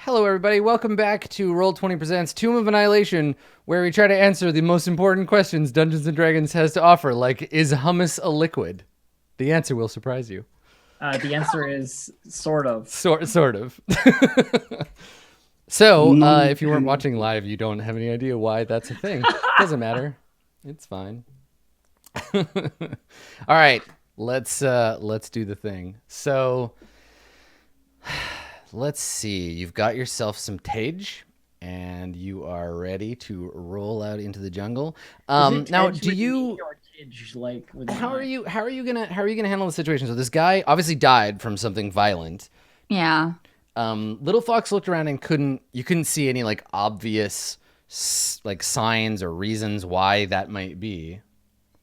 Hello, everybody. Welcome back to Roll20 Presents Tomb of Annihilation, where we try to answer the most important questions Dungeons & Dragons has to offer, like, is hummus a liquid? The answer will surprise you. The answer is sort of. Sort of. So, if you weren't watching live, you don't have any idea why that's a thing. Doesn't matter. It's fine. All right, let's do the thing. So, let's see. You've got yourself some Tage, and you are ready to roll out into the jungle. Now, do you? How are you gonna handle the situation? So this guy obviously died from something violent. Yeah. Little Fox looked around and couldn't see any like obvious like signs or reasons why that might be.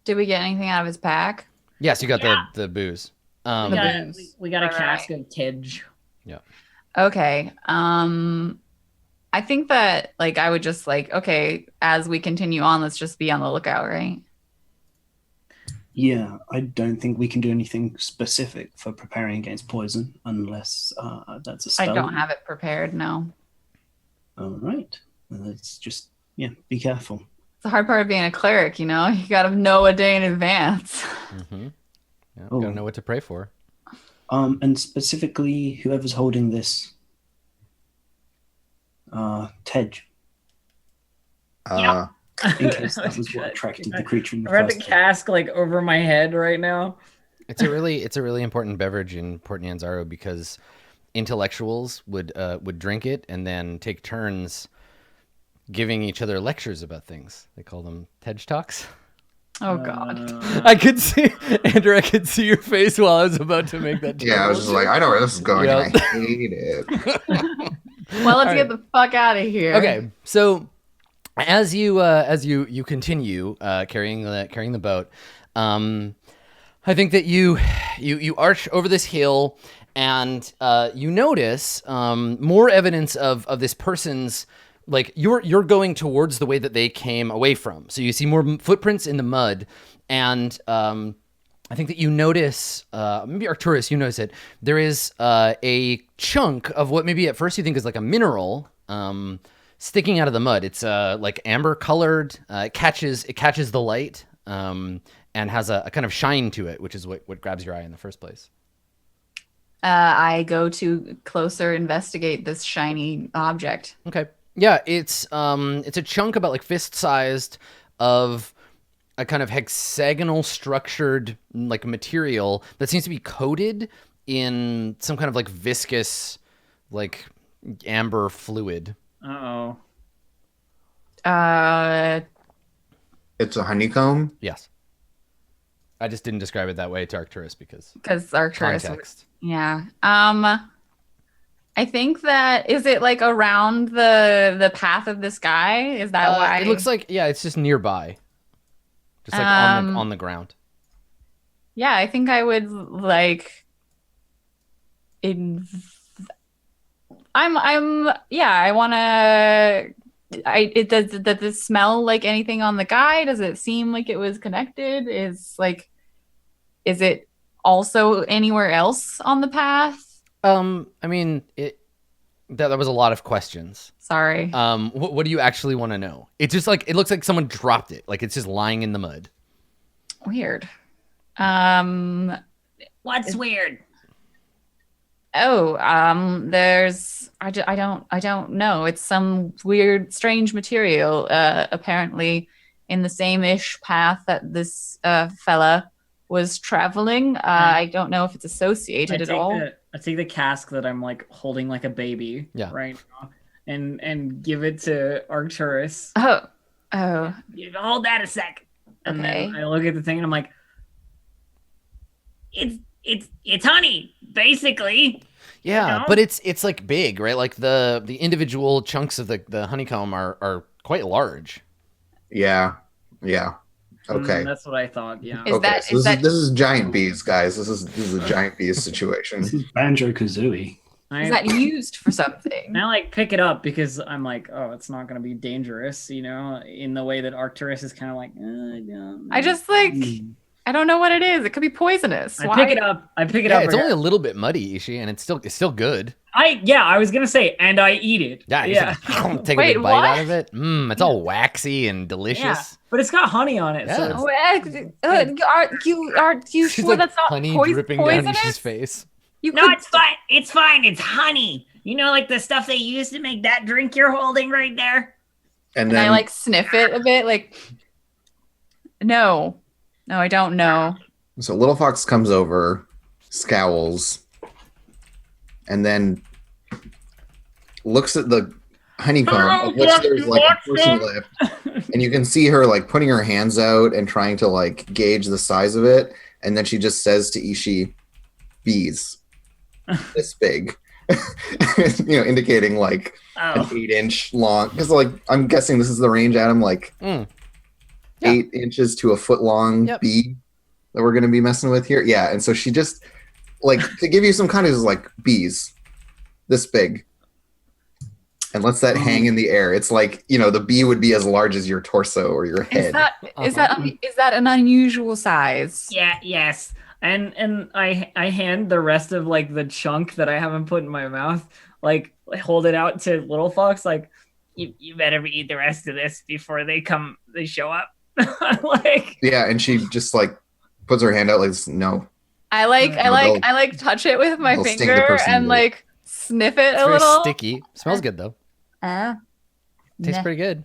Did we get anything out of his pack? Yes, you got the booze. We got a cask of Tidge. Yeah. Okay. I think that like I would just like, okay, as we continue on, let's just be on the lookout, right? Yeah, I don't think we can do anything specific for preparing against poison unless that's a spell. I don't have it prepared, no. All right. Let's just, be careful. It's the hard part of being a cleric, you know? You gotta know a day in advance. Mm-hmm. Yeah, gotta know what to pray for. And specifically, whoever's holding this Tej. In case that was what attracted the creature in the I have first the cask like over my head right now. It's a really important beverage in Port Nyanzaro because intellectuals would drink it and then take turns giving each other lectures about things. They call them Tej Talks. Oh God! I could see, Andrew. I could see your face while I was about to make that joke. Yeah, I was just like, I know where this is going, and I hate it. Well, let's get the fuck out of here. Okay, so as you continue carrying the boat, I think that you arch over this hill, and you notice more evidence of this person's. Like you're going towards the way that they came away from. So you see more footprints in the mud, and I think that you notice, maybe Arcturus, you notice it. There is a chunk of what maybe at first you think is like a mineral sticking out of the mud. It's like amber colored. It catches the light and has a kind of shine to it, which is what grabs your eye in the first place. I go to closer investigate this shiny object. Okay. Yeah, it's a chunk about like fist sized of a kind of hexagonal structured like material that seems to be coated in some kind of like viscous like amber fluid. Uh-oh. It's a honeycomb? Yes. I just didn't describe it that way to Arcturus because Arcturus. Context. Yeah. I think that is it like around the path of this guy? Is that why? It looks like it's just nearby. Just like on the ground. Yeah, I think I would like I want to does this smell like anything on the guy? Does it seem like it was connected? Is it also anywhere else on the path? I mean, that was a lot of questions. Sorry. What do you actually want to know? It's just like, it looks like someone dropped it. Like it's just lying in the mud. Weird. What's weird? Oh, I don't know. It's some weird, strange material, apparently in the same-ish path that this fella was traveling. I don't know if it's associated at all. I take the cask that I'm like holding like a baby right now and give it to Arcturus. Oh. Hold that a sec. And Okay. then I look at the thing and I'm like, it's honey, basically. Yeah, You know? but it's like big, right? Like the individual chunks of the honeycomb are quite large. Yeah. Okay. That's what I thought. Yeah. Is This is giant bees, guys. This is a giant bees situation. This is Banjo-Kazooie. Is that used for something? And I like pick it up because I'm like, oh, it's not going to be dangerous, in the way that Arcturus is kind of like, I just like I don't know what it is. It could be poisonous. I pick it up. It's only a little bit muddy, Ishi, and it's still good. I was gonna say, and I eat it. Yeah. Take a big bite out of it. It's all waxy and delicious. Yeah, but it's got honey on it. Yeah. So are you She's sure like that's not honey dripping poisonous? down Ishi's face. it's fine. It's fine. It's honey. You know, like the stuff they use to make that drink you're holding right there. And And then I like sniff it a bit, like, no, I don't know. so Little Fox comes over, scowls, and then looks at the honeycomb, of which there's like a portion left, and you can see her like putting her hands out and trying to like gauge the size of it, and then she just says to Ishi, "Bees, this big," indicating like an 8-inch long. Because like I'm guessing this is the range, Adam, like 8 inches to a foot long bee that we're going to be messing with here. Yeah, and so she just like to give you some kind of like bees this big. And lets that hang in the air. It's like, the bee would be as large as your torso or your head. Is that an unusual size? Yeah. Yes. And I hand the rest of like the chunk that I haven't put in my mouth, like hold it out to Little Fox, like you better eat the rest of this before they show up. Like yeah, and she just like puts her hand out like no. I touch it with my finger and like sniff it a little. Sticky. Smells good though. Tastes pretty good.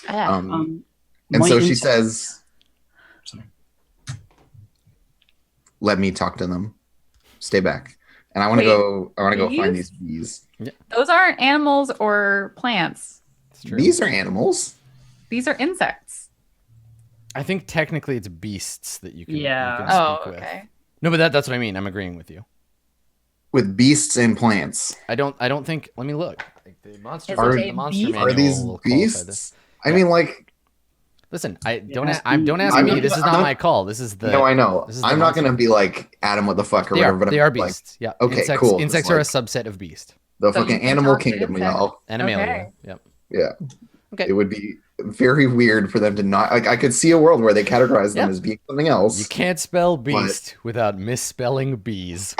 And so she says, sorry, "Let me talk to them. Stay back." And I want to go find these bees. Yeah. Those aren't animals or plants. These are animals. These are insects. I think technically it's beasts that you can. Yeah. You can speak Okay. with. No, but that's what I mean. I'm agreeing with you. With beasts and plants. I don't think. Let me look. Like the monster. Is it the a monster beast? manual Are these will qualify this. beasts? I mean, like. Listen, don't ask I'm me. not- This is I'm not not- my call. This is the. No, I know. This is the I'm not monster. going to be like Adam, what the fuck, or They whatever. are. But They I'm are like, beasts. Yeah. Okay, insects, cool. Insects It's are a like- subset of beast. the So you fucking can animal talk to kingdom, insects. y'all. Animalia. Okay. Yep. Yeah. Okay. It would be very weird for them to not. Like, I could see a world where they categorize them as being something else. You can't spell beast without misspelling bees.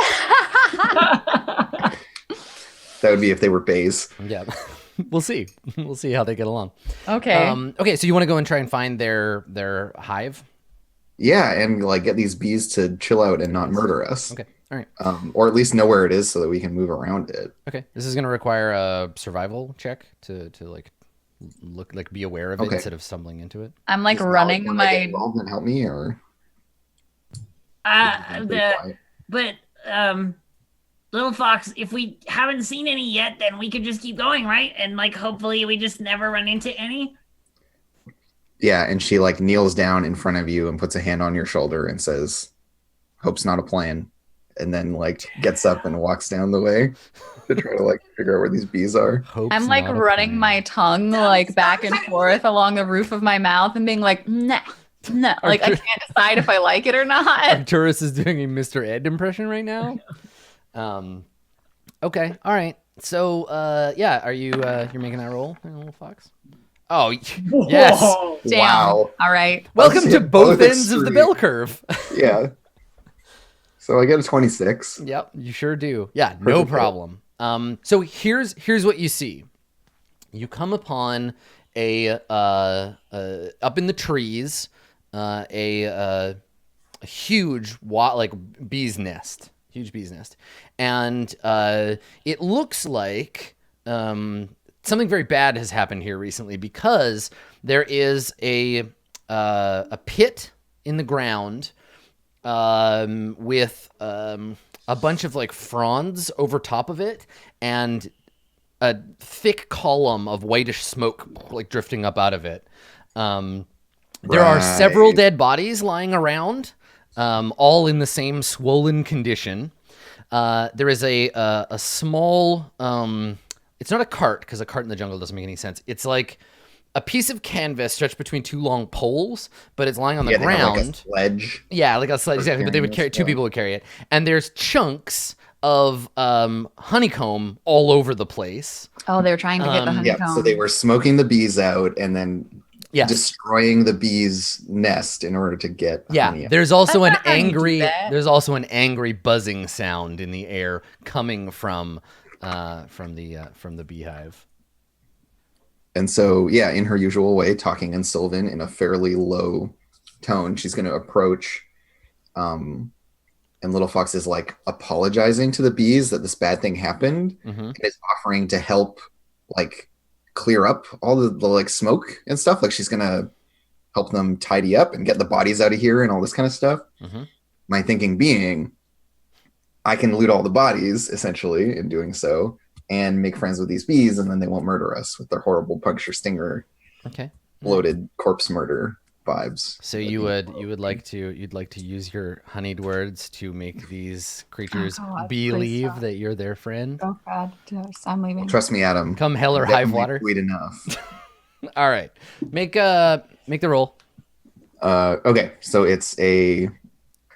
That would be if they were bays. Yeah. We'll see. We'll see how they get along. Okay. Okay, so you want to go and try and find their hive? Yeah, and like get these bees to chill out and not murder us. Okay. All right. Or at least know where it is so that we can move around it. Okay. This is going to require a survival check to like look like be aware of it instead of stumbling into it. I'm like Does running Knowledge wanna get my. involved and help me, or Little Fox, if we haven't seen any yet, then we could just keep going, right? And like hopefully we just never run into any. yeah, and she like kneels down in front of you and puts a hand on your shoulder and says, "Hope's not a plan," and then like gets up and walks down the way to try to like figure out where these bees are. Hope's I'm like not a running plan. my tongue like back and forth along the roof of my mouth and being like, nah. Like I can't decide if I like it or not. Arcturus is doing a Mr. Ed impression right now. Okay. All right. So, yeah, are you you're making that roll, Little Fox? Oh, yes. Whoa. Damn. Wow. All right. Welcome Let's to hit both both ends of the extremes. bell curve. Yeah. So I get a 26. Yep, you sure do. Yeah, no Perfect. problem. So here's what you see. You come upon a up in the trees, a huge bee's nest, and it looks like something very bad has happened here recently because there is a pit in the ground with a bunch of like fronds over top of it and a thick column of whitish smoke like drifting up out of it. There are several dead bodies lying around, all in the same swollen condition. There is a small, it's not a cart because a cart in the jungle doesn't make any sense. It's like a piece of canvas stretched between two long poles, but it's lying on the They have, ground. like a sledge. Yeah, like a sledge, exactly. But they would carry two people would carry it, and there's chunks of honeycomb all over the place. Oh, they were trying to get the honeycomb. Yeah, so they were smoking the bees out and then Yes. destroying the bee's nest in order to get honey. Yeah, there's also That's an not how you do angry that. there's also an angry buzzing sound in the air coming from the beehive. And so, yeah, in her usual way, talking in Sylvan in a fairly low tone, she's going to approach. And Little Fox is like apologizing to the bees that this bad thing happened, and is offering to help, like, clear up all the like smoke and stuff. Like she's going to help them tidy up and get the bodies out of here and all this kind of stuff. My thinking being, I can loot all the bodies essentially in doing so, and make friends with these bees, and then they won't murder us with their horrible puncture stinger, bloated corpse murder vibes. So you'd like to use your honeyed words to make these creatures believe that you're their friend. Oh God, I'm leaving. Trust me, Adam. Come hell or high water. Sweet enough. All right, make the roll. Okay, so it's a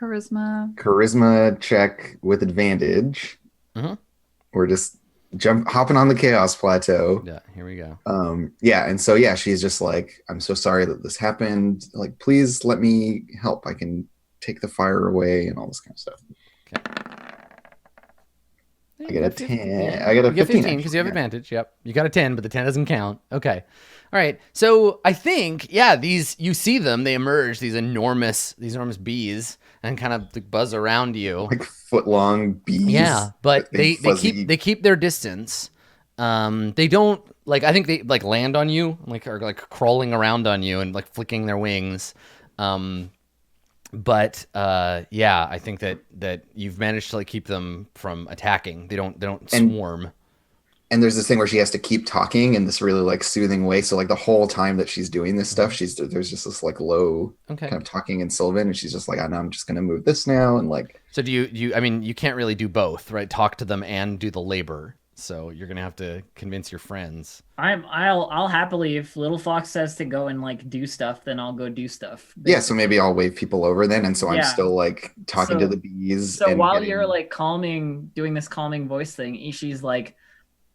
charisma check with advantage. We're just hopping on the chaos plateau. Yeah, here we go. Yeah, and so yeah, she's just like, I'm so sorry that this happened. Like, please let me help. I can take the fire away and all this kind of stuff. Okay. I get a 10. I get a 15 because you have advantage. Yep. You got a 10, but the 10 doesn't count. Okay. All right. So I think, yeah, you see them, they emerge, these enormous bees, and kind of buzz around you. Like foot-long bees. Yeah, but they keep their distance. They don't, like, I think they like land on you, like, or like crawling around on you and like flicking their wings. But yeah, I think that you've managed to like keep them from attacking. They don't swarm. And there's this thing where she has to keep talking in this really like soothing way. So like the whole time that she's doing this stuff, there's just this like low kind of talking in Sylvan, and she's just like, I'm just gonna move this now, and like. So do you? I mean, you can't really do both, right? Talk to them and do the labor. So you're gonna have to convince your friends. I'll happily, if Little Fox says to go and like do stuff, then I'll go do stuff. Yeah, so maybe I'll wave people over then, and so I'm still like talking to the bees. So while you're like doing this calming voice thing, Ishi's like,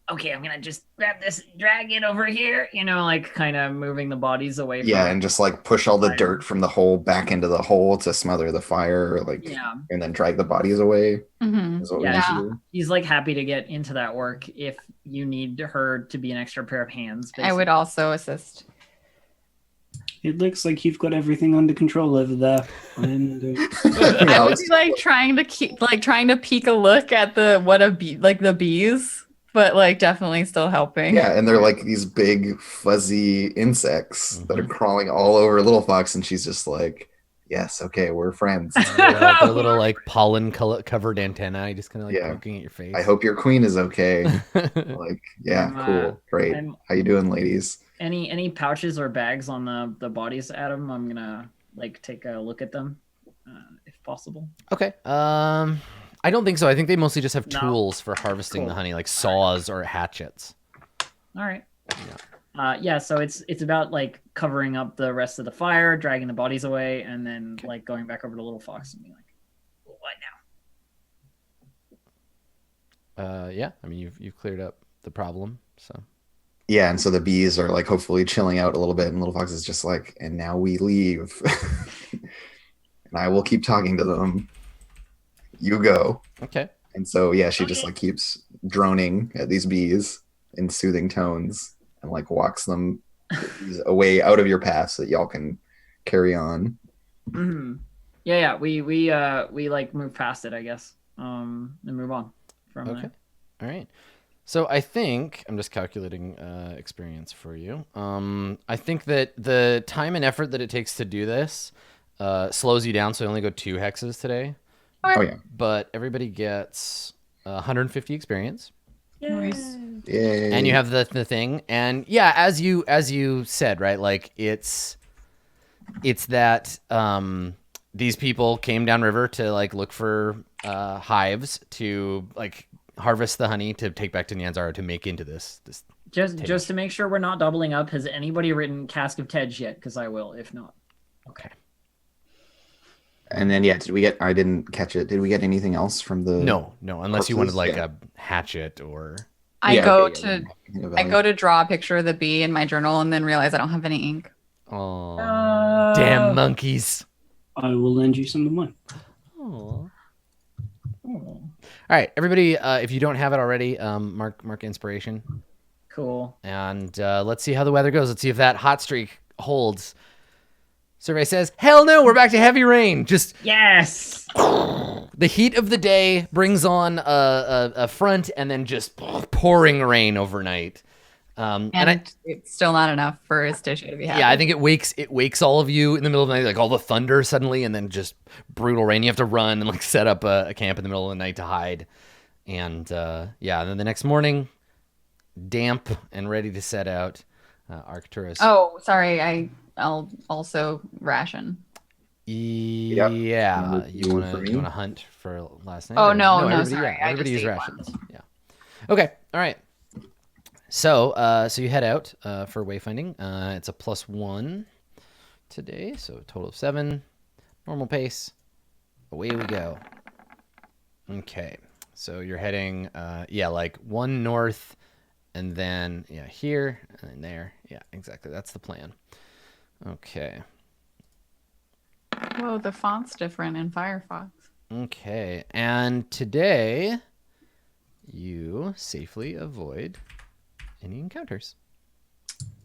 okay, I'm gonna just grab this, drag it over here, like kind of moving the bodies away from and just like push all the dirt from the hole back into the hole to smother the fire, and then drag the bodies away. Is what we need to do. He's like happy to get into that work if you need her to be an extra pair of hands. Basically. I would also assist. It looks like you've got everything under control over there. I would be like trying to peek a look at the bees. But like definitely still helping. Yeah, and they're like these big fuzzy insects that are crawling all over Little Fox, and she's just like, yes, okay, we're friends. The little like pollen covered antennae, just kind of like looking at your face. I hope your queen is okay. Like, cool, great. How you doing, ladies? Any pouches or bags on the bodies, Adam? I'm gonna like take a look at them, if possible. Okay. I don't think so. I think they mostly just have tools for harvesting the honey, like saws or hatchets. All right. Yeah. So it's about like covering up the rest of the fire, dragging the bodies away, and then like going back over to Little Fox and being like, well, what now? Yeah. I mean, you've cleared up the problem, so. Yeah, and so the bees are like hopefully chilling out a little bit, and Little Fox is just like, and now we leave, and I will keep talking to them. You go. Okay. And so she just like keeps droning at these bees in soothing tones and like walks them away out of your path so that y'all can carry on. Yeah. We like move past it, I guess. And move on from there. All right. So I think I'm just calculating experience for you. I think that the time and effort that it takes to do this slows you down, so I only go 2 hexes today. Oh yeah. But everybody gets 150 experience. Nice. Yay. And you have the thing, and yeah, as you said, right? Like it's that these people came downriver to like look for hives to like harvest the honey to take back to Nyanzaro to make into this. Just to make sure we're not doubling up. Has anybody written Cask of Tej yet? Because I will, if not. Okay. And then I didn't catch it. Did we get anything else from the No, unless you wanted like a hatchet or I go to draw a picture of the bee in my journal and then realize I don't have any ink. Oh, damn monkeys. I will lend you some of mine. Aw. All right, everybody. If you don't have it already, mark inspiration. Cool. And let's see how the weather goes. Let's see if that hot streak holds. Survey says, hell no, we're back to heavy rain. Just yes. The heat of the day brings on a front and then just pouring rain overnight. And it's still not enough for his tissue to be happy. Yeah, I think it wakes all of you in the middle of the night, like all the thunder suddenly, and then just brutal rain. You have to run and like set up a camp in the middle of the night to hide. And and then the next morning, damp and ready to set out. Arcturus. Oh, sorry. I'll also ration. Yeah, you wanna hunt for last night? Oh no, sorry. Everybody use rations. One. Yeah. Okay. All right. So you head out for wayfinding. It's a +1 today, so a total of 7. Normal pace. Away we go. Okay. So you're heading like 1 north, and then here and there. Yeah, exactly. That's the plan. Okay. Whoa, the font's different in Firefox. Okay, and today you safely avoid any encounters.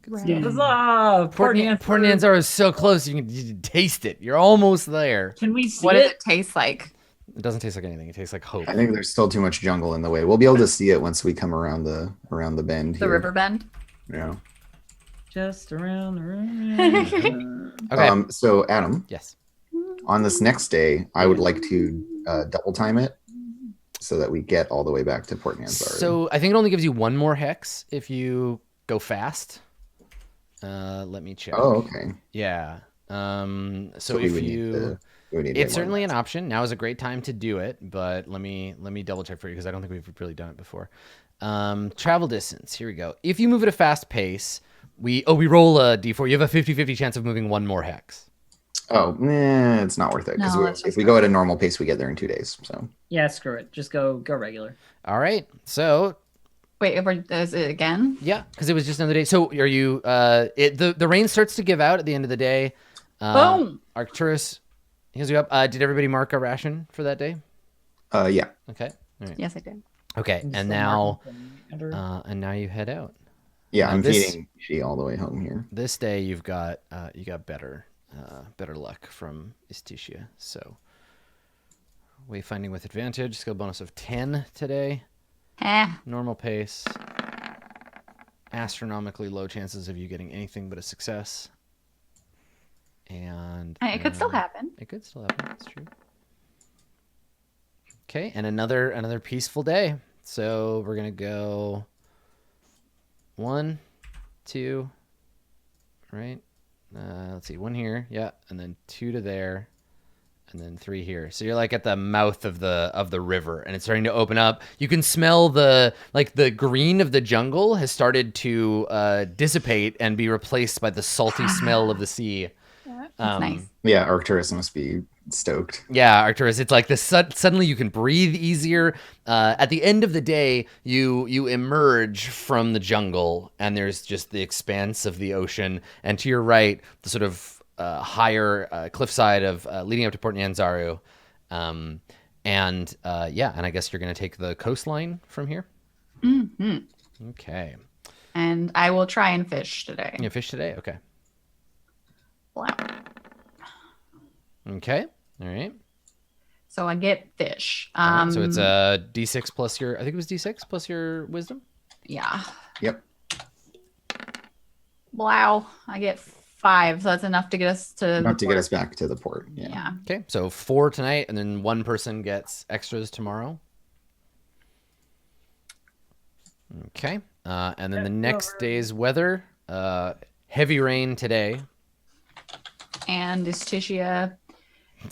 Huzzah! Port Nyanzaro is so close, you can taste it. You're almost there. Can we see What does it taste like? It doesn't taste like anything. It tastes like hope. I think there's still too much jungle in the way. We'll be able to see it once we come around the bend. The river bend? Yeah. Just around the room. Okay. So Adam. Yes. On this next day, I would like to double time it so that we get all the way back to Port Nyanzaro. So I think it only gives you 1 more hex if you go fast. Let me check. Oh, okay. Yeah. So if you... It's certainly an option. Now is a great time to do it, but let me double check for you because I don't think we've really done it before. Travel distance. Here we go. If you move at a fast pace, we roll a d4. You have a 50-50 chance of moving 1 more hex. Oh, it's not worth it because if we go at a normal pace, we get there in 2 days. So yeah, screw it. Just go regular. All right. So wait, is it again? Yeah, because it was just another day. So are you? The rain starts to give out at the end of the day. Boom. Arcturus heals you up. Did everybody mark a ration for that day? Yeah. Okay. All right. Yes, I did. Okay, and now you head out. Yeah, I'm feeding she all the way home here. This day you got better luck from Istitia. So wayfinding with advantage, skill bonus of 10 today. Normal pace. Astronomically low chances of you getting anything but a success. And it could still happen. It could still happen. That's true. Okay, and another peaceful day. So we're gonna go 1, 2, right? Let's see, 1 here, yeah, and then 2 to there, and then 3 here. So you're like at the mouth of the river, and it's starting to open up. You can smell the green of the jungle has started to dissipate and be replaced by the salty smell of the sea. That's nice. Yeah, Arcturus must be stoked. Yeah, Arcturus, it's like suddenly you can breathe easier. At the end of the day, you emerge from the jungle, and there's just the expanse of the ocean, and to your right, the sort of higher cliffside of leading up to Port Nyanzaro. And I guess you're going to take the coastline from here? Mm-hmm. Okay. And I will try and fish today. You fish today? Okay. Wow. Okay. All right. So I get fish. Right. So it's a D6 plus your, I think it was D6 plus your wisdom? Yeah. Yep. Wow. I get 5. So that's enough to get us to get us back to the port. Yeah. Okay. So 4 tonight, and then 1 person gets extras tomorrow. Okay. And then the next day's weather, heavy rain today. And Istitia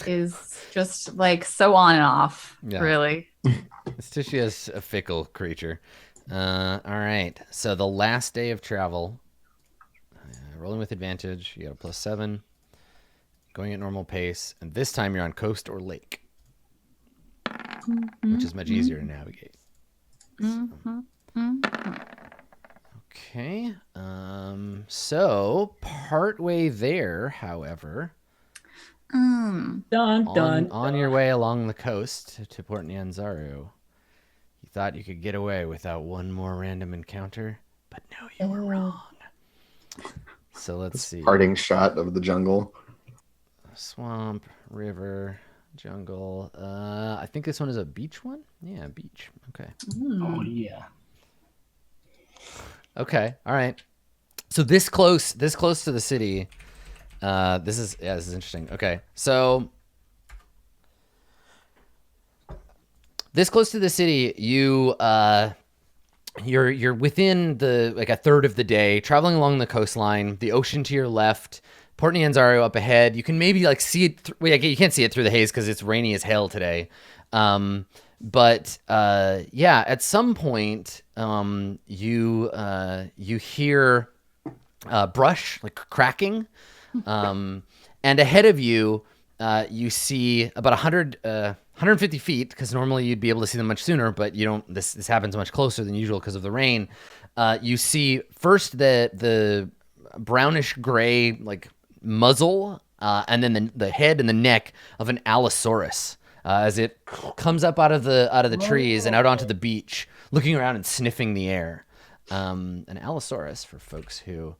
is just like so on and off, really. Istitia is a fickle creature. All right. So the last day of travel, rolling with advantage, you got a +7, going at normal pace, and this time you're on coast or lake, which is much easier to navigate. So. Okay. So partway there, however, Mm. on your way along the coast to Port Nyanzaru, you thought you could get away without one more random encounter, but no, you were wrong. So let's see. Parting shot of the jungle. Swamp, river, jungle. I think this one is a beach one. Yeah, beach. Okay. Oh yeah. Okay. All right. So this close to the city. This is interesting. Okay. So this close to the city, you're within a third of the day, traveling along the coastline, the ocean to your left, Port Nyanzaru up ahead. You can maybe see it. You can't see it through the haze because it's rainy as hell today. But at some point, you hear brush cracking, and ahead of you, you see about 150 feet, because normally you'd be able to see them much sooner, but you don't. This happens much closer than usual because of the rain. You see first the brownish gray muzzle, and then the head and the neck of an Allosaurus as it comes up out of the trees and out onto the beach, looking around and sniffing the air. An Allosaurus, for folks who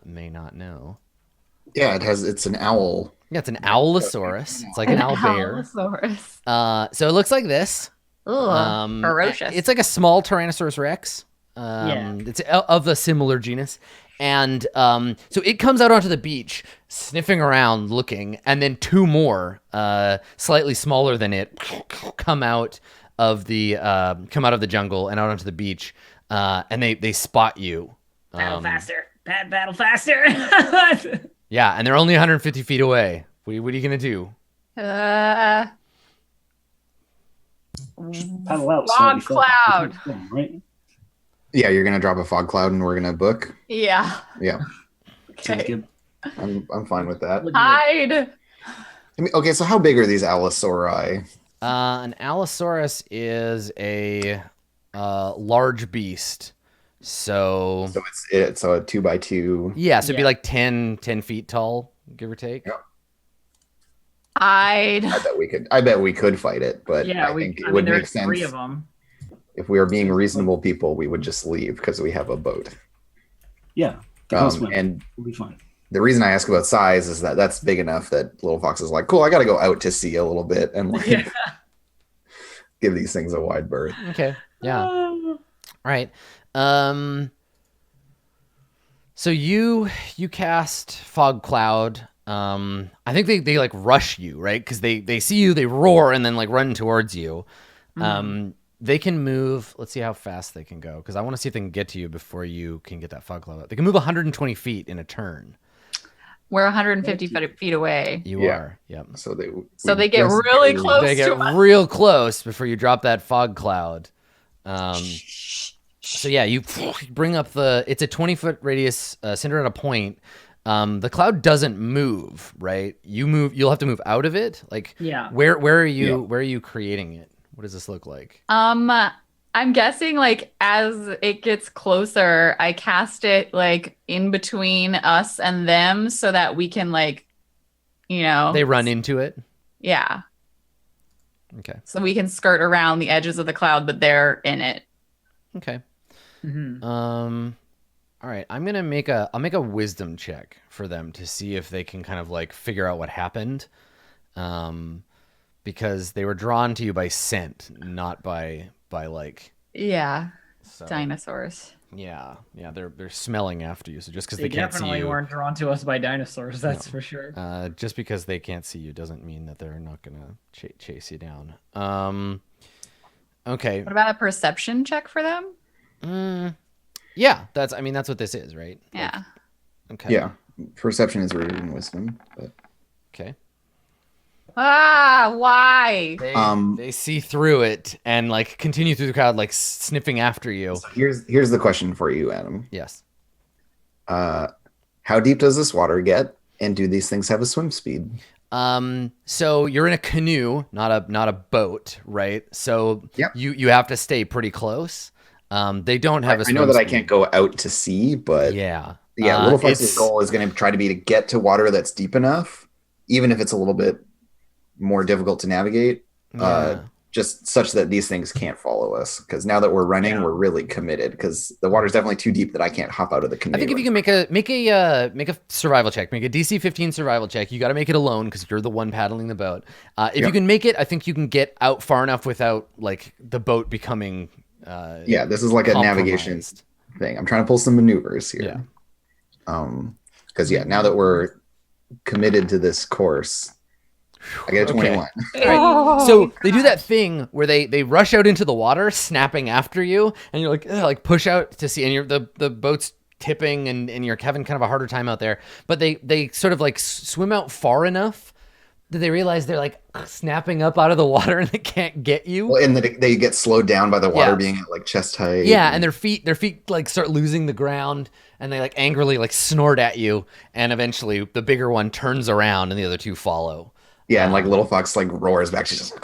may not know. Yeah, it's an owl. Yeah, it's an Owlosaurus. It's like an owlbear. Allosaurus. So it looks like this. Ugh, ferocious. It's like a small Tyrannosaurus Rex. Yeah. It's of a similar genus. And so it comes out onto the beach, sniffing around, looking, and then two more, slightly smaller than it, come out of the jungle and out onto the beach, and they spot you. Battle faster. Battle faster. Yeah, and they're only 150 feet away. What are you gonna do? Paddle out. Fog slightly cloud. further, right? Yeah, you're gonna drop a fog cloud and we're gonna book. Yeah. Yeah, Sounds Okay. good. I'm fine with that. Hide. I mean, okay, so how big are these Allosauri? An Allosaurus is a large beast. So it's a 2x2. yeah, so it'd be Yeah. like 10 feet tall, give or take. Yeah. Hide. I bet we could fight it, but Yeah, I think it I would mean, make there's three sense of them. if we were being reasonable people. We would just leave because we have a boat. Yeah. They can swim. And We'll be fine. the reason I ask about size is that that's big enough that Little Fox is like, cool, I got to go out to sea a little bit and Yeah. give these things a wide berth. Okay. Yeah. All right. So you cast fog cloud. I think they rush you, right? Because they see you, they roar, and then run towards you. They can move. Let's see how fast they can go, because I want to see if they can get to you before you can get that fog cloud out. They can move 120 feet in a turn. We're 150 feet away. You Yeah. are. Yep. So they get really close They get to us. real close before you drop that fog cloud. So yeah, you bring up it's a 20-foot radius, centered at a point. The cloud doesn't move, right? You'll have to move out of it. Yeah. Where are you creating it? What does this look like? I'm guessing as it gets closer, I cast it in between us and them so that we can They run into it. Yeah. Okay. So we can skirt around the edges of the cloud, but they're in it. Okay. Mhm. All right. I'll make a wisdom check for them to see if they can kind of figure out what happened. Because they were drawn to you by scent, not by Yeah. so, Dinosaurs. yeah, they're smelling after you. So just because They they can't see definitely you, weren't drawn to us by dinosaurs, that's for sure. just because they can't see you doesn't mean that they're not gonna chase you down. Okay. What about a perception check for them? Yeah, that's what this is, right? Yeah. Okay. Yeah, perception is rooted in wisdom. But Okay. Why? They see through it and continue through the crowd, sniffing after you. so here's the question for you, Adam. Yes. How deep does this water get, and do these things have a swim speed? So you're in a canoe, not a boat, right? So Yep. you have to stay pretty close. They don't have a I know swim that I speed. can't go out to sea, but Yeah. Yeah, Little Fox's goal is going to try to be to get to water that's deep enough, even if it's a little bit more difficult to navigate, just such that these things can't follow us. Because now that we're running, we're really committed. Because the water's definitely too deep that I can't hop out of the canoe. I think if you can make a survival check, make a DC 15 survival check. You got to make it alone because you're the one paddling the boat. If you can make it, I think you can get out far enough without like the boat becoming. This is like a navigation thing. I'm trying to pull some maneuvers here. Because now that we're committed to this course, I get a 21. Right. So they do that thing where they rush out into the water, snapping after you, and you're like push out to see, and you're the boat's tipping, and you're having kind of a harder time out there. But they sort of like swim out far enough that they realize they're like snapping up out of the water and they can't get you. Well, and they get slowed down by the water being at like chest height. Yeah, and their feet like start losing the ground, and they like angrily like snort at you, and eventually the bigger one turns around and the other two follow. Yeah, and like Little Fox like roars back. She's just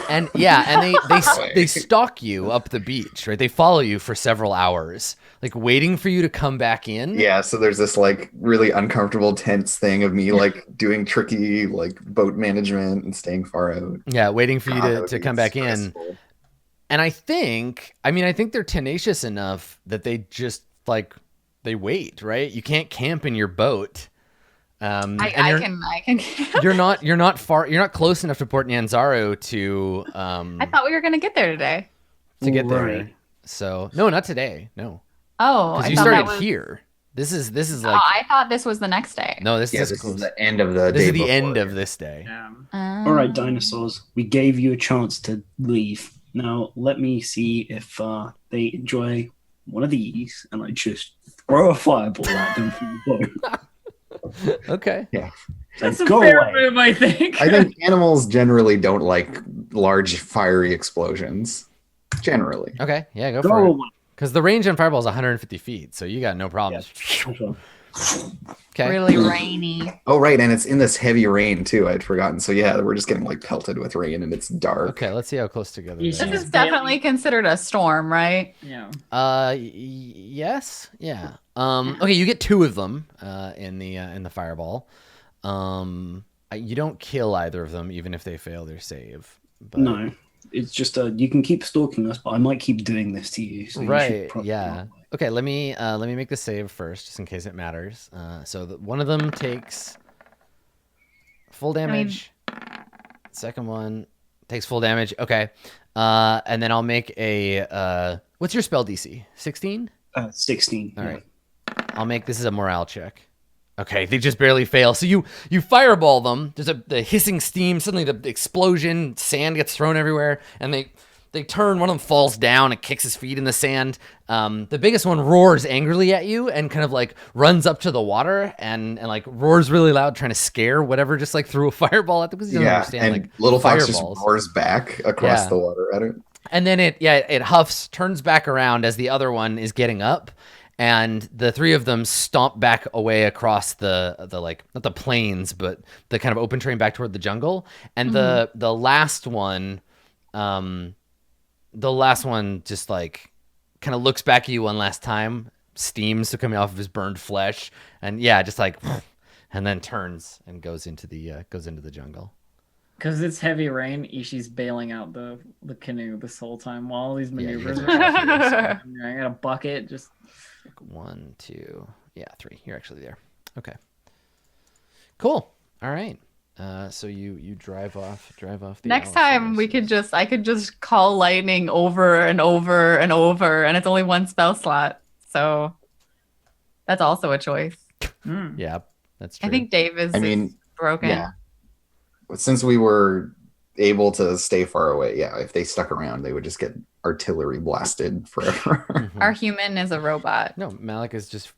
and they stalk you up the beach, right? They follow you for several hours, like waiting for you to come back in. Yeah, so there's this like really uncomfortable, tense thing of me like doing tricky like boat management and staying far out. Yeah, waiting for you to come back in. And I think they're tenacious enough that they just like they wait, right? You can't camp in your boat. I can. You're not close enough to Port Nyanzaru to. I thought we were gonna get there today. To get there, so no, not today. No. Oh, because you started here. This is like. Oh, I thought this was the next day. No, this is the end of the. This is the end of this day. All right, dinosaurs. We gave you a chance to leave. Now let me see if they enjoy one of these, and I just throw a fireball at them from the boat. Okay. Yeah. That's a fair move, I think. I think animals generally don't like large fiery explosions. Generally. Okay. Yeah, go for it. Because the range on fireball is 150 feet, so you got no problems. Yeah. Okay. Really rainy. Oh, right. And it's in this heavy rain, too. I'd forgotten. So, yeah, we're just getting like pelted with rain and it's dark. Okay. Let's see how close together. This is definitely considered a storm, right? Yeah. Yes. Yeah. Okay. You get 2 of them in the fireball. You don't kill either of them, even if they fail their save. But... No. It's just you can keep stalking us, but I might keep doing this to you. So right. Yeah. Okay. Let me make the save first, just in case it matters. So one of them takes full damage. Second one takes full damage. Okay. And then I'll make a what's your spell DC? 16? 16. All right. I'll make this is a morale check. Okay, they just barely fail. So you fireball them. There's the hissing steam. Suddenly the explosion, sand gets thrown everywhere, and they turn. One of them falls down and kicks his feet in the sand. The biggest one roars angrily at you and kind of like runs up to the water and like roars really loud, trying to scare whatever just like threw a fireball at them because he doesn't understand and like Little Fox fireballs. Just roars back across the water at it. And then it huffs, turns back around as the other one is getting up. And the 3 of them stomp back away across the like not the plains, but the kind of open terrain back toward the jungle. And the last one just like kind of looks back at you one last time, steams coming off of his burned flesh, and just like, and then turns and goes into the jungle. Because it's heavy rain, Ishi's bailing out the canoe this whole time while all these maneuvers are happening. I got a bucket just. 1, 2, 3. You're actually there. Okay. Cool. All right. So you drive off. The next time I could just call lightning over and over and over, and it's only 1 spell slot. So that's also a choice. Yeah, that's true. I think Dave is broken. Yeah. Since we were able to stay far away, if they stuck around, they would just get artillery blasted forever. Our human is a robot. No, Malik is just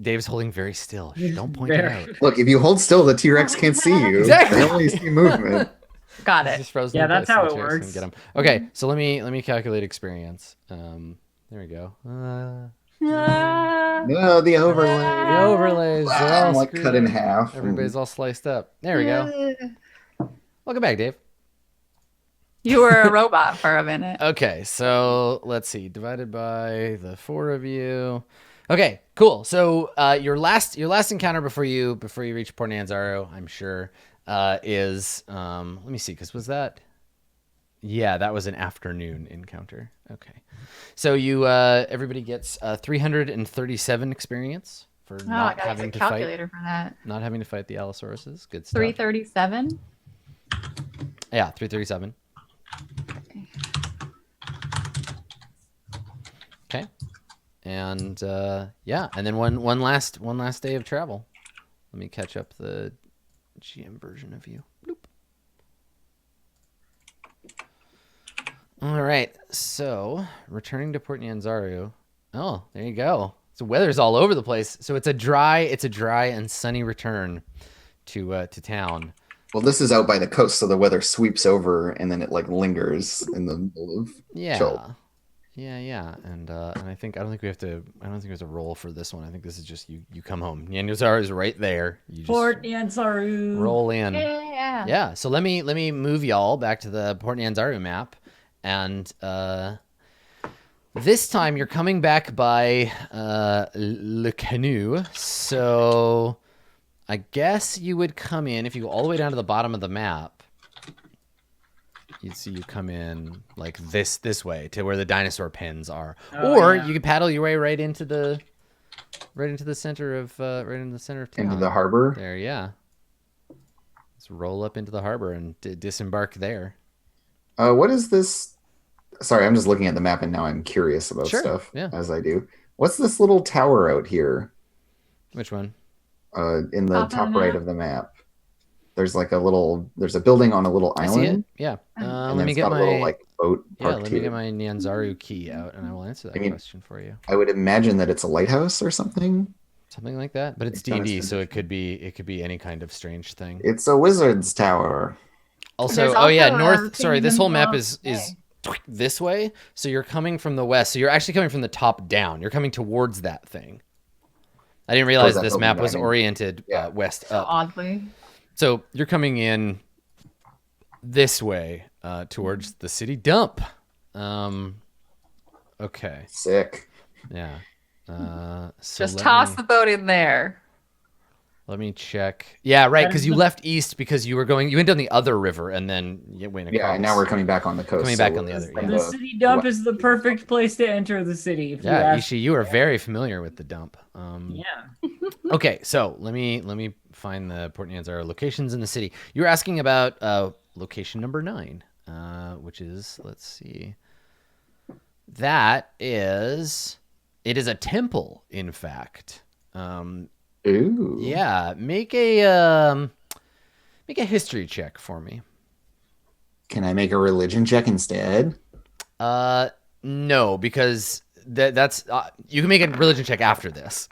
Dave's holding very still. Don't point it out. Look, if you hold still, the T-Rex can't see you. Exactly. They only see movement. Got it. Just frozen that's how it works. Get him. Okay, so let me calculate experience. There we go. No, the overlay. The overlays. They're all like cut in half. Everybody's all sliced up. There we go. Welcome back, Dave. You were a robot for a minute. Okay, so let's see. Divided by the 4 of you. Okay, cool. So your last encounter before you reach Port Nanzaro, I'm sure, is let me see, because was that? Yeah, that was an afternoon encounter. Okay, so you everybody gets 337 experience for Oh, I not gotta use having a to fight, calculator for that. not having to fight the Allosauruses. Good stuff. 337. Yeah, 337. Okay. And yeah, and then one last day of travel. Let me catch up the GM version of you. Bloop. All right, so returning to Port Nyanzaru. Oh, there you go. So weather's all over the place. So it's a dry and sunny return to town. Well, this is out by the coast, so the weather sweeps over and then it like lingers in the middle of Chult. Yeah, and I don't think we have to roll for this one. I think this is just you come home. Nyanzaru is right there. You just Port Nyanzaru. roll in. Yeah. Yeah. So let me move y'all back to the Port Nyanzaru map, and this time you're coming back by Le Canoe. So I guess you would come in if you go all the way down to the bottom of the map. You'd see you come in like this way to where the dinosaur pens are, or you could paddle your way right into the center of town. Into the harbor. There, yeah. Let's roll up into the harbor and disembark there. What is this? Sorry, I'm just looking at the map and now I'm curious about stuff as I do. What's this little tower out here? Which one? In the top right of the map. There's like there's a building on a little island. I see it. Yeah. Let me get my little, like, boat let me get my Nyanzaru key out and I will answer that question for you. I would imagine that it's a lighthouse or something. Something like that, but it's D&D, so it could be any kind of strange thing. It's a wizard's tower. Also, north. Sorry, this whole map is this way. So you're coming from the west. So you're actually coming from the top down. You're coming towards that thing. I didn't realize this map was oriented west up. Oddly. So you're coming in this way towards the city dump. Okay. Sick. Yeah. So just toss the boat in there. Let me check. Yeah, right, because you left east because you went down the other river and then you went across. Yeah, and now we're coming back on the coast. Coming back on the other. Yeah. The city dump is the perfect place to enter the city. Ishi, you are very familiar with the dump. Yeah. Okay, so let me find the Port Nyanzaru locations in the city. You were asking about location number 9, which is, let's see. It is a temple, in fact. Ooh. Yeah, make a history check for me. Can I make a religion check instead? No, because that's you can make a religion check after this.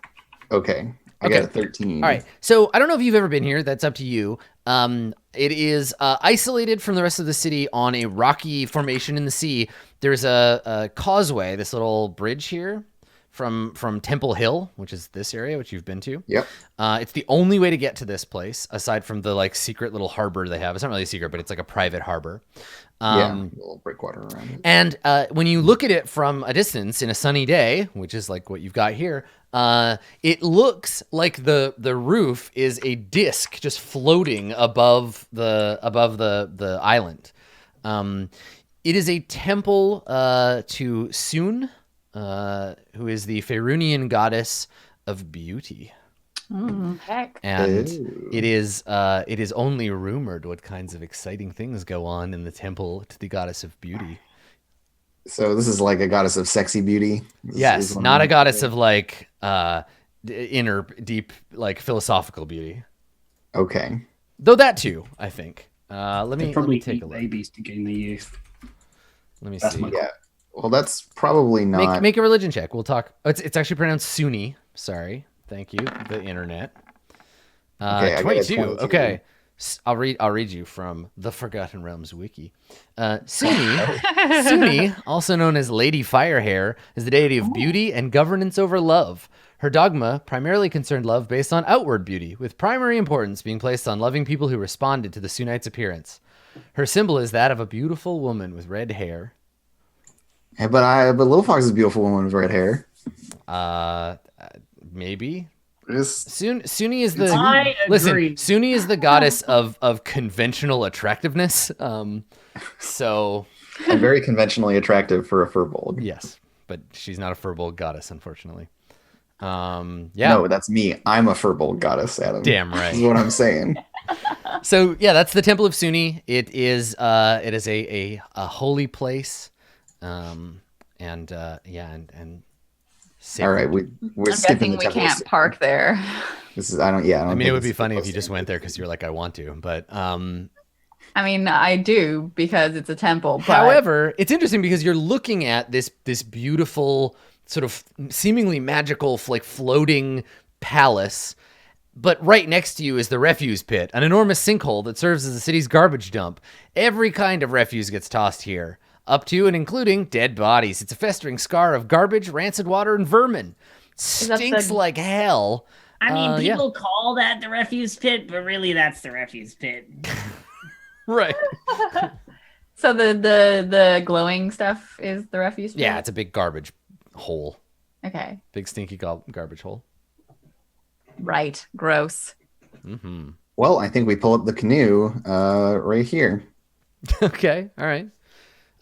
Okay. I got a 13. All right. So I don't know if you've ever been here. That's up to you. It is isolated from the rest of the city on a rocky formation in the sea. There's a causeway, this little bridge here from Temple Hill, which is this area, which you've been to. Yep. It's the only way to get to this place, aside from the like secret little harbor they have. It's not really a secret, but it's like a private harbor. A little breakwater around it. And when you look at it from a distance in a sunny day, which is like what you've got here, it looks like the roof is a disc just floating above the island. It is a temple to Sun, who is the Faerunian goddess of beauty. Heck. And it is only rumored what kinds of exciting things go on in the temple to the goddess of beauty. So this is like a goddess of sexy beauty? Yes, not a goddess of like inner deep like philosophical beauty. Okay. Though that too, I think. Let me take a look. Babies to gain their youth. Let me see. Yeah. Well, that's probably not. Make a religion check. We'll talk. It's actually pronounced Sunni. Sorry. Thank you, the internet. 22. Okay. I'll read you from the Forgotten Realms wiki. Sunni, also known as Lady Firehair, is the deity of beauty and governance over love. Her dogma primarily concerned love based on outward beauty, with primary importance being placed on loving people who responded to the Sunnite's appearance. Her symbol is that of a beautiful woman with red hair. Hey, but Little Fox is a beautiful woman with red hair. Maybe. Just Suni is the I listen. agree. Suni is the goddess of conventional attractiveness. So I'm very conventionally attractive for a furbolg. yes, but she's not a furbolg goddess, unfortunately. Yeah. No, that's me. I'm a furbolg goddess, Adam. Damn right. This is what I'm saying. So yeah, that's the Temple of Suni. It is a holy place, and All right, we're I'm skipping guessing the we temple. can't park there. This is I don't I mean, think it would this be is funny if supposed you to just be went there the because you're like, I want to. But I mean, I do because it's a temple. But however, it's interesting because you're looking at this beautiful sort of seemingly magical, like floating palace. But right next to you is the refuse pit, an enormous sinkhole that serves as the city's garbage dump. Every kind of refuse gets tossed here, up to and including dead bodies. It's a festering scar of garbage, rancid water, and vermin. that Stinks the- like hell. I mean, Yeah. people call that the refuse pit, but really that's the refuse pit. Right. so the glowing stuff is the refuse pit? Yeah, it's a big garbage hole. Okay. Big stinky garbage hole. Right. Gross. Mm-hmm. Well, I think we pull up the canoe right here. Okay. All right.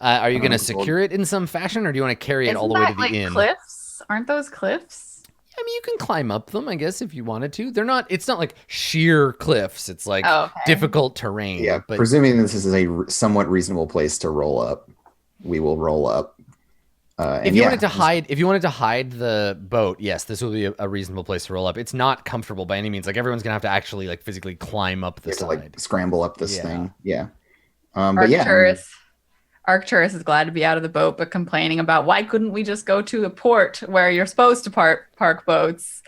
Are you going to Well- secure it in some fashion, or do you want to carry it Isn't all the way that to the like inn? cliffs? Aren't those cliffs? I mean, you can climb up them, I guess, if you wanted to. They're not. It's not like sheer cliffs. It's like Oh, okay. difficult terrain. Yeah, but presuming this is a somewhat reasonable place to roll up, we will roll up. if you wanted to hide the boat, yes, this will be a reasonable place to roll up. It's not comfortable by any means. Like everyone's gonna have to actually like physically climb up the to side. like scramble up this Yeah. thing. Yeah. But yeah, Arcturus is glad to be out of the boat, but complaining about why couldn't we just go to a port where you're supposed to park boats?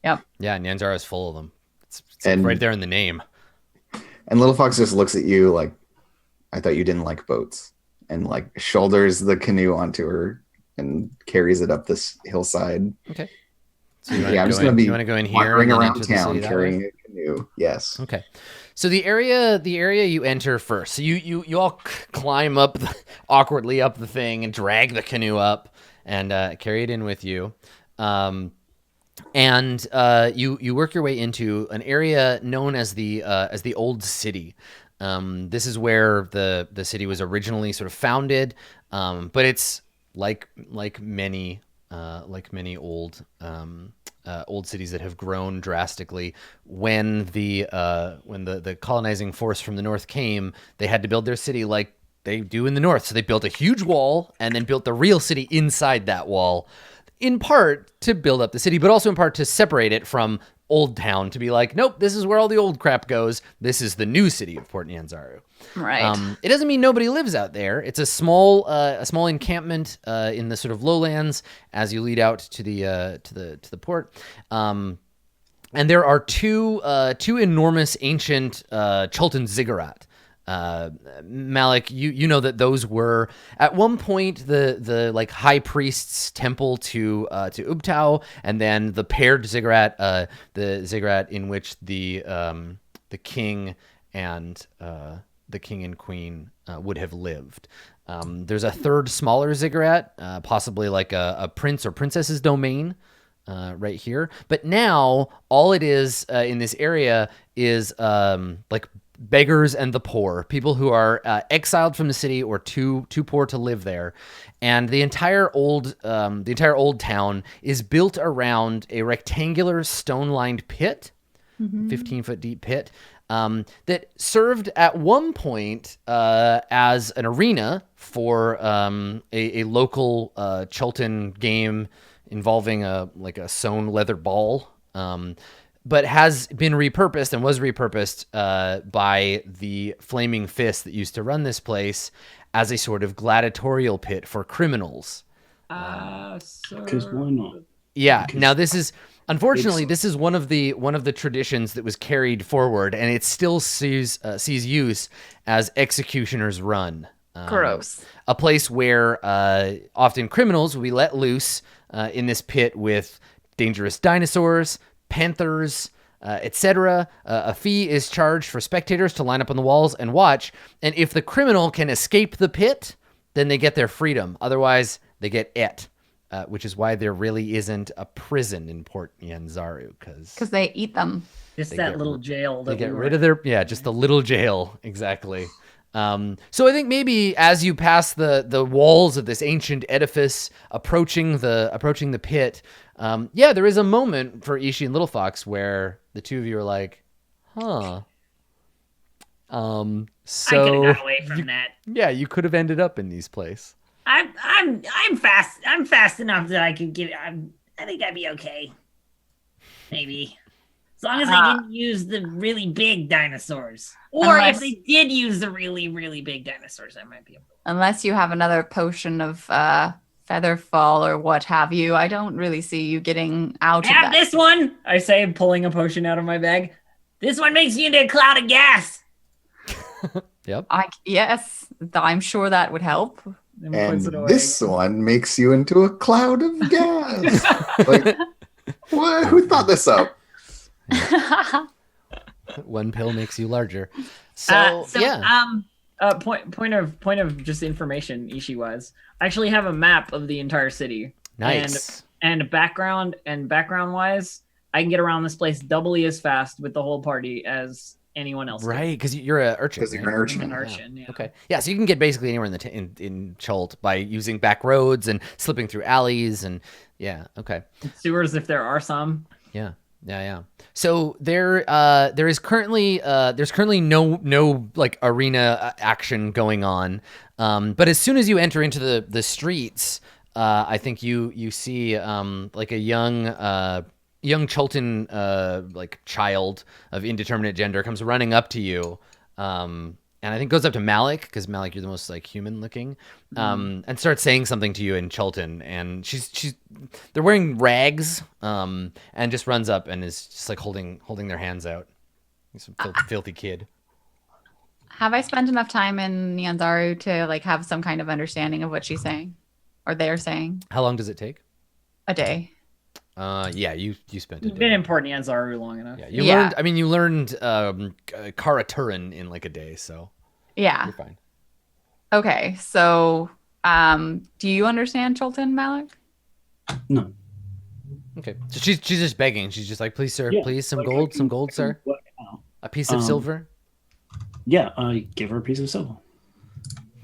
Yep. Yeah, Nyanzara is full of them. It's And- right there in the name. and Little Fox just looks at you like, I thought you didn't like boats, and like shoulders the canoe onto her and carries it up this hillside. Okay. So you wanna Yeah, I'm go just in- gonna be you want to go in here wandering and then around enter the city town that carrying way? a canoe. Yes. Okay. So the area you enter first. So you all climb up awkwardly up the thing and drag the canoe up and carry it in with you. And you work your way into an area known as the Old City. This is where the city was originally sort of founded, but it's like many old cities that have grown drastically. When the colonizing force from the north came, they had to build their city like they do in the north. So they built a huge wall and then built the real city inside that wall, in part to build up the city, but also in part to separate it from Old Town, to be like, nope, this is where all the old crap goes. This is the new city of Port Nyanzaru. Right. It doesn't mean nobody lives out there. It's a small encampment in the sort of lowlands as you lead out to the port. And there are two enormous ancient Chultan ziggurat. Malik, you know that those were at one point the like high priest's temple to Ubtao, and then the paired ziggurat, the ziggurat in which the king and queen would have lived. There's a third smaller ziggurat, possibly like a prince or princess's domain. Right here, but now all it is in this area is like beggars and the poor, people who are exiled from the city or too poor to live there, and the entire old town is built around a rectangular stone-lined pit, 15-foot deep pit, that served at one point as an arena for a local Chultan game involving a sewn leather ball, but has been repurposed and was repurposed by the Flaming Fist that used to run this place as a sort of gladiatorial pit for criminals. Because why not? Yeah. Because Now this is unfortunately this is one of the traditions that was carried forward, and it still sees use as Executioner's Run. Gross. A place where often criminals will be let loose in this pit with dangerous dinosaurs, panthers, etc. A fee is charged for spectators to line up on the walls and watch, and if the criminal can escape the pit, then they get their freedom. Otherwise, they get et. which is why there really isn't a prison in Port Nyanzaru, because they eat them. Just They that get little jail. they That get we rid were of their just the little jail, exactly. So I think maybe as you pass the walls of this ancient edifice, approaching the pit, there is a moment for Ishi and Little Fox where the two of you are like, huh. I could So have got away from that. yeah, you could have ended up in these places. I'm fast. I'm fast enough that I could get. I think I'd be okay. Maybe. As long as I didn't use the really big dinosaurs. Or if they did use the really, really big dinosaurs, I might be able to. Unless you have another potion of feather fall or what have you, I don't really see you getting out of that. This one, I say, pulling a potion out of my bag. This one makes you into a cloud of gas. Yep. Yes, I'm sure that would help. And And puts it away. this one makes you into a cloud of gas. Like, what? Who thought this up? One pill makes you larger. So yeah. Point of just information, Ishi wise. I actually have a map of the entire city. Nice. And background wise, I can get around this place doubly as fast with the whole party as anyone else. Right, because you're an urchin. Because you're an urchin. I'm an urchin. Yeah. Okay. Yeah, so you can get basically anywhere in Chult by using back roads and slipping through alleys and okay. Sewers if there are some. Yeah. So there's currently no like arena action going on. But as soon as you enter into the streets, I think you see like a young Chultan like child of indeterminate gender comes running up to you, and I think goes up to Malik, because Malik, you're the most like human looking, and starts saying something to you in Chultan, and they're wearing rags, and just runs up and is just like holding their hands out. He's some filthy kid. Have I spent enough time in Nyanzaru to like have some kind of understanding of what she's saying, or they're saying? How long does it take? A day. Yeah, you spent a You've day. been in Port Nyanzaru long enough. Yeah, you learned Kara Turin in like a day, so yeah, you're fine. Okay, so do you understand Chultan, Malik? No. Okay, so she's just begging. She's just like, please, sir, Yeah, please, some like, gold, I can sir, work it out. a piece of silver. Yeah, I give her a piece of silver.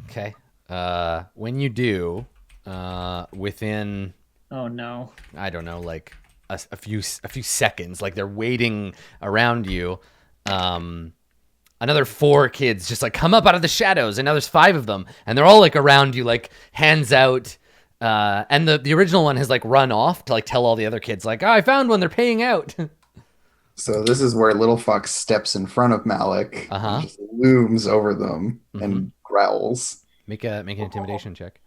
Okay. When you do, within, Oh no. I don't know, like a few seconds, like they're waiting around you. Another 4 kids just like come up out of the shadows, and now there's 5 of them, and they're all like around you, like hands out. And the original one has like run off to like tell all the other kids, like, oh, I found one. They're paying out. So this is where Little Fox steps in front of Malik, and just looms over them and growls. Make an intimidation check.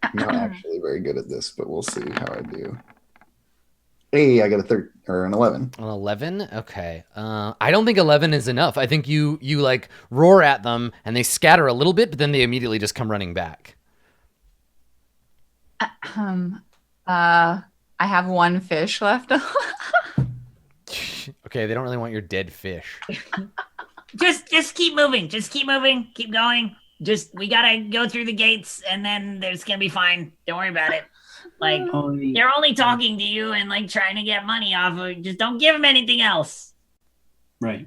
I'm not actually very good at this, but we'll see how I do. Hey, I got an 11. An 11? Okay. I don't think 11 is enough. I think you like roar at them and they scatter a little bit, but then they immediately just come running back. I have 1 fish left. Okay, they don't really want your dead fish. Just keep moving. Just keep moving. Keep going. We gotta go through the gates, and then it's gonna be fine. Don't worry about it. Like, they're only talking to you and like trying to get money off of. Just don't give them anything else. Right.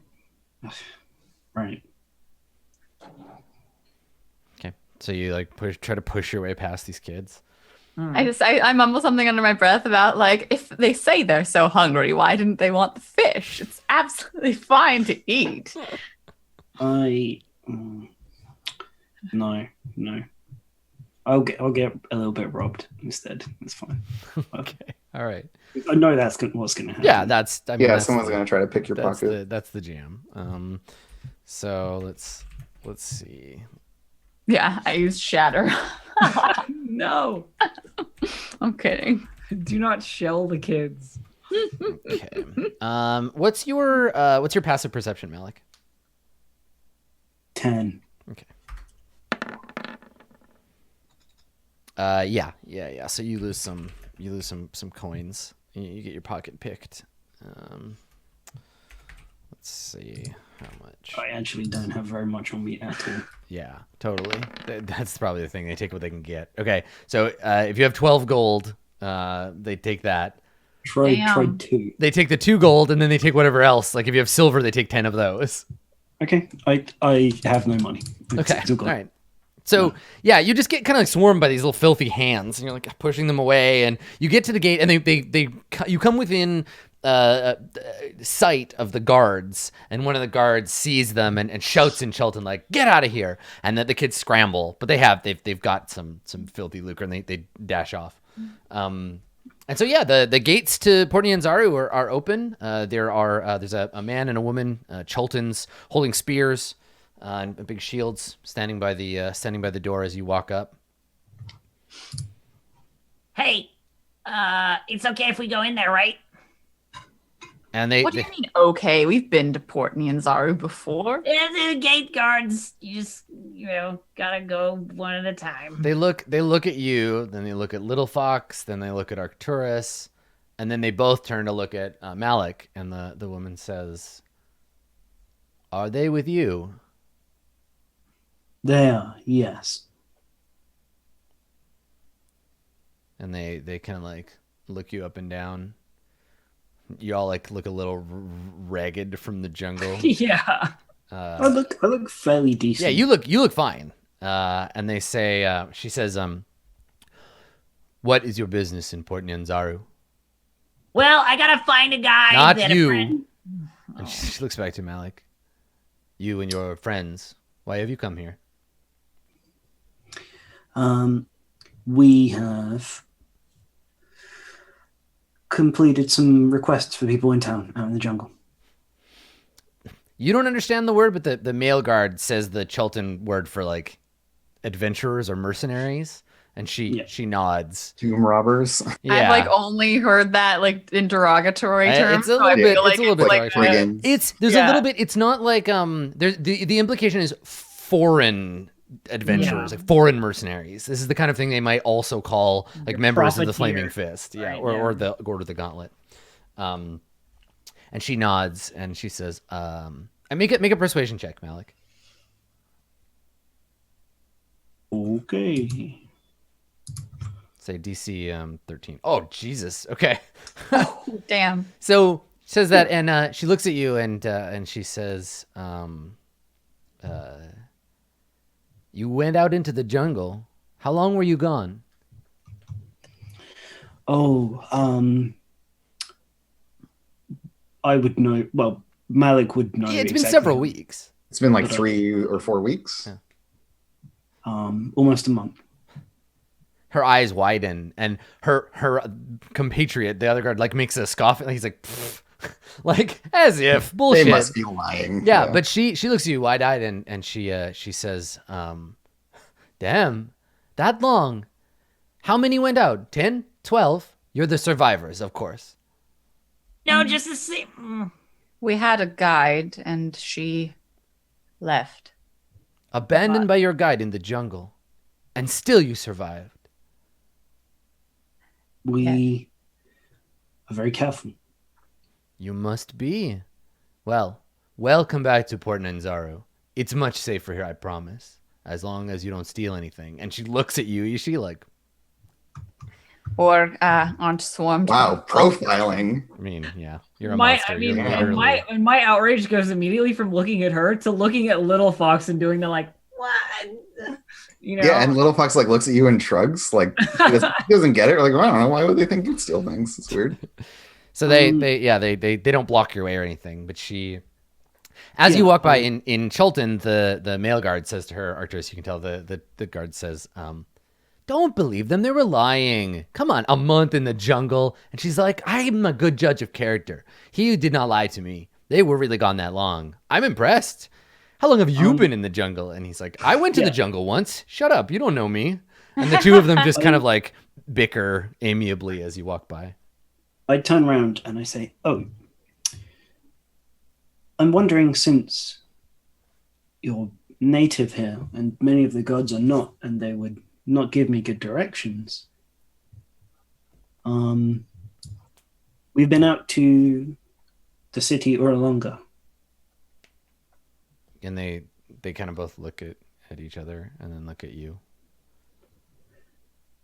Right. Okay, so you like try to push your way past these kids. I mumble something under my breath about like, if they say they're so hungry, why didn't they want the fish? It's absolutely fine to eat. No. I'll get a little bit robbed instead. That's fine. Okay, all right. I know that's what's gonna happen. Yeah, that's Someone's gonna try to pick your pocket. That's the jam. So let's see. Yeah, I used shatter. No. I'm kidding. Do not shell the kids. Okay. What's your passive perception, Malik? 10. Okay. Yeah. So you lose some coins. You get your pocket picked. Let's Let's see how much. I actually don't have very much on me at all. Yeah, totally. That's probably the thing. They take what they can get. Okay, so if you have 12 gold, they take that. Try Damn. 2. They take the 2 gold, and then they take whatever else. Like if you have silver, they take 10 of those. Okay, I have no money. Okay, It's all all gone. right. So yeah, you just get kind of like swarmed by these little filthy hands, and you're like pushing them away, and you get to the gate, and you come within sight of the guards, and one of the guards sees them and shouts in Chult like, "Get out of here!" And the kids scramble, but they've got some filthy lucre, and they dash off. And so yeah, the gates to Port Nyanzaru are open. There's a man and a woman, Chultans, holding spears and big shields, standing by the door as you walk up. Hey, it's okay if we go in there, right? And What do you mean, okay? We've been to Port Nyanzaru before. Yeah, the gate guards. You just, gotta go one at a time. They look at you, then they look at Little Fox, then they look at Arcturus, and then they both turn to look at Malik, and the woman says, "Are they with you?" There, yes. And they kind of like look you up and down. You all like look a little ragged from the jungle. Yeah. I look fairly decent. Yeah, you look fine. And they say, she says, "What is your business in Port Nyanzaru?" Well, I gotta find a guy. Not that you. A friend... And she looks back to Malik. "You and your friends. Why have you come here?" We have completed some requests for people in town out in the jungle. You don't understand the word, but the male guard says the Chultan word for like adventurers or mercenaries, and she nods. Tomb robbers. Yeah. I've like only heard that like in derogatory terms. It's a little bit. feel It's a little bit. like derogatory. brigands. There's Yeah. a little bit. It's not like there's the implication is foreign adventurers, like foreign mercenaries. This is the kind of thing they might also call like members of the Flaming Fist, yeah, Right, or the Order of the Gauntlet. And she nods and she says, "And make a persuasion check, Malik." Okay. Say DC 13. Oh Jesus. Okay. damn. So she says that, and she looks at you and she says, "You went out into the jungle. How long were you gone?" Oh, I would know. Well, Malik would know. Yeah, it's been exactly. several weeks. It's been like 3 or 4 weeks. Yeah. Almost a month. Her eyes widen, and her compatriot, the other guard, like makes a scoff, and he's like, "Pfft." Like as if bullshit. They must be lying. Yeah, but she looks at you wide eyed, and she says, "Damn, that long? How many went out? 10, 12? You're the survivors, of course." No, just the same. We had a guide and she left. Abandoned by your guide in the jungle, and still you survived. We are very careful. You must be. Well, welcome back to Port Nyanzaru. It's much safer here, I promise. As long as you don't steal anything. And she looks at you. Is she like... Or aren't swarmed. Wow, profiling. I mean, yeah. You're a monster. You're literally... my outrage goes immediately from looking at her to looking at Little Fox and doing the like, what? Yeah, and Little Fox like looks at you and shrugs. Like he doesn't get it. Like, well, I don't know. Why would they think you'd steal things? It's weird. So they don't block your way or anything, but she... As you walk by in Chultan, the male guard says to her, Arcturus, you can tell the guard says, "Don't believe them. They were lying. Come on, a month in the jungle." And she's like, "I'm a good judge of character. He did not lie to me. They were really gone that long. I'm impressed. How long have you been in the jungle?" And he's like, "I went to the jungle once. Shut up. You don't know me." And the two of them just kind of like bicker amiably as you walk by. I turn around and I say, "Oh, I'm wondering, since you're native here and many of the gods are not, and they would not give me good directions. We've been out to the city Uralonga And they kind of both look at each other and then look at you.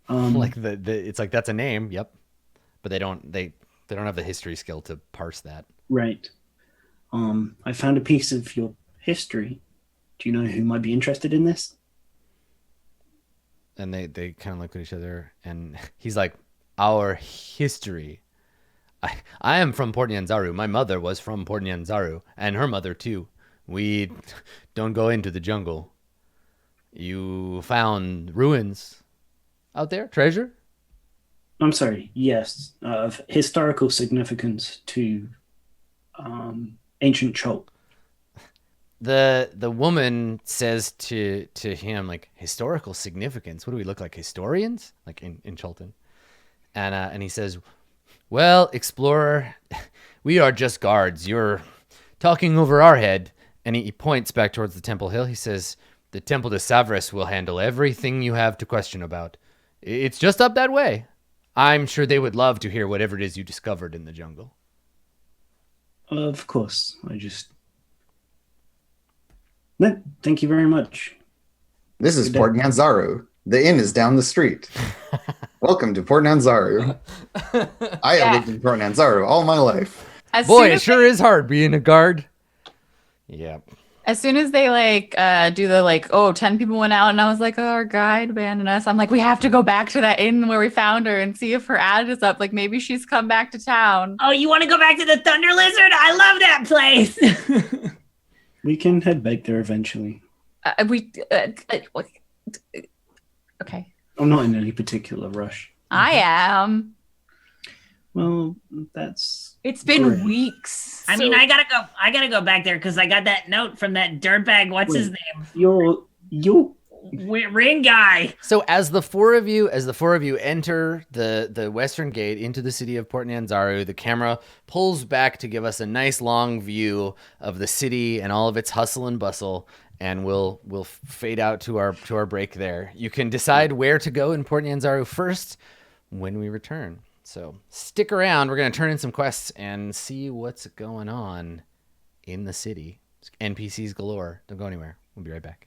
Like it's like, that's a name. Yep. But they don't have the history skill to parse that. Right. I found a piece of your history. Do you know who might be interested in this? And they kind of look at each other, and he's like, our history. I am from Port Nyanzaru. My mother was from Port Nyanzaru, and her mother too. We don't go into the jungle. You found ruins out there, treasure? I'm sorry. Yes, of historical significance to ancient Chult. The woman says to him, like, historical significance? What do we look like, historians? Like in Chultan. And he says, well, explorer, we are just guards. You're talking over our head. And he points back towards the Temple Hill. He says, the Temple de Savras will handle everything you have to question about. It's just up that way. I'm sure they would love to hear whatever it is you discovered in the jungle. Of course. No, thank you very much. This is Port Nyanzaru. The inn is down the street. Welcome to Port Nyanzaru. I have lived in Port Nyanzaru all my life. Boy, it sure is hard being a guard. Yeah. As soon as they do the 10 people went out, and I was like, oh, our guide abandoned us. I'm like, we have to go back to that inn where we found her and see if her ad is up. Like, maybe she's come back to town. Oh, you want to go back to the Thunder Lizard? I love that place. We can head back there eventually. Okay. I'm not in any particular rush. I am. Well, it's been great. Weeks. I mean, I gotta go back there because I got that note from that dirtbag. What's his name? You Ring guy. So as the four of you enter the western gate into the city of Port Nyanzaru, the camera pulls back to give us a nice long view of the city and all of its hustle and bustle, and we'll fade out to our break there. You can decide where to go in Port Nyanzaru first when we return. So stick around. We're going to turn in some quests and see what's going on in the city. NPCs galore. Don't go anywhere. We'll be right back.